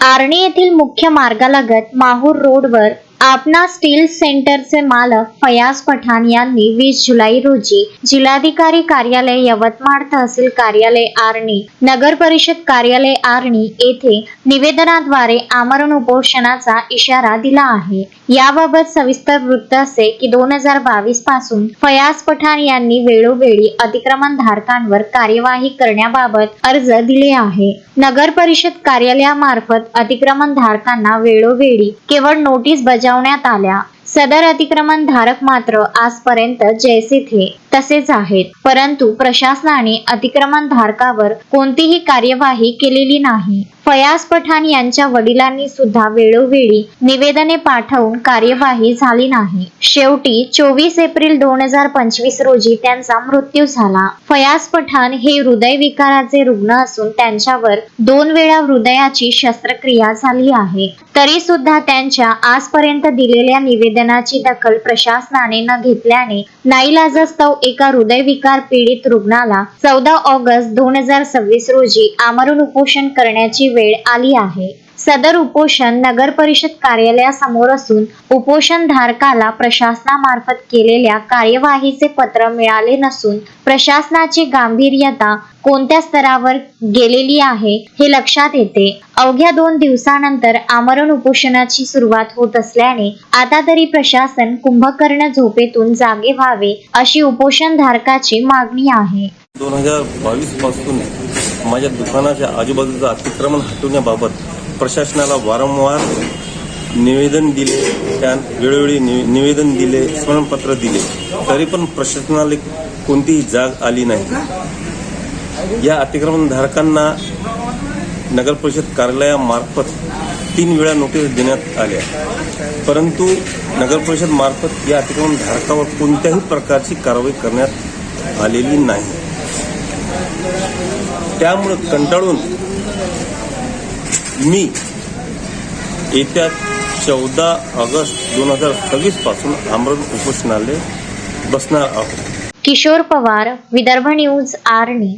आर्णी येथील मुख्य मार्गालगत माहूर रोडवर आपना स्टील सेंटरचे मालक फयाज पठाण यांनी 20 जुलै रोजी जिल्हाधिकारी कार्यालय यवतमाळ, तहसील कार्यालय आर्णी, नगर परिषद कार्यालय आर्णी येथे निवेदनाद्वारे आमरण उपोषणाचा इशारा दिला आहे। याबाबत सविस्तर वृत्त असे की 2022 पासून फयाज पठाण यांनी वेळोवेळी अतिक्रमण धारकांवर कार्यवाही करण्याबाबत अर्ज दिले आहे। नगर परिषद कार्यालयामार्फत अतिक्रमण धारकांना वेळोवेळी केवळ नोटीस बजावण्यात आल्या। सदर अतिक्रमण धारक मात्र आजपर्यंत जैसे थे तसेच आहेत, परंतु प्रशासनाने अतिक्रमण धारकावर कोणतीही कार्यवाही केलेली नाही। फयाज पठाण यांच्या वडिलांनी सुद्धा वेळोवेळी निवेदने पाठवून कार्यवाही झाली नाही। शेवटी 24 एप्रिल 2025 रोजी त्यांचा मृत्यू झाला। फयाज पठाण हे हृदयविकाराचे रुग्ण असून त्यांच्यावर 2 वेळा हृदयाची शस्त्रक्रिया झाली आहे। तरी सुद्धा त्यांच्या आजपर्यंत दिलेल्या निवेदनाची दखल प्रशासनाने न घेतल्याने नाईलाजास्तव एका हृदयविकार पीडित रुग्णाला 14 ऑगस्ट 2026 रोजी आमरण उपोषण करण्याची वेळ आली आहे। सदर उपोषण नगर परिषद कार्यालयासमोर असून उपोषण धारकाला प्रशासनामार्फत केलेल्या कार्यवाहीचे पत्र मिळाले नसून प्रशासनाची गांभीर्यता कोणत्या स्तरावर गेलेली आहे हे लक्षात येते। अवघ्या 2 दिवसानंतर आमरण उपोषणाची सुरुवात होत असल्याने आता तरी प्रशासन कुंभकर्ण झोपेतून जागे व्हावे अशी उपोषण धारकाची मागणी आहे। 2022 पासून माझ्या दुकानाच्या आजूबाजूचं अतिक्रमण हटवण्याबाबत प्रशासनाला वारंवार निवेदन दिले, वेळोवेळी निवेदन दिले, स्मरणपत्र दिले, तरी पण प्रशासनाला कोणतीही जाग आली नाही। या अतिक्रमण धारकांना नगर परिषद कार्यालयामार्फत 3 वेळा नोटीस देण्यात आल्या, परंतु नगर परिषद मार्फत या अतिक्रमण धारकावर कोणत्याही प्रकारची कारवाई करण्यात आलेली नाही। त्यामुळे कंटाळून मी येत्या 14 ऑगस्ट 2026 पासून आमरण उपोषणाला बसणार आहोत। किशोर पवार, विदर्भ न्यूज, आर्णी।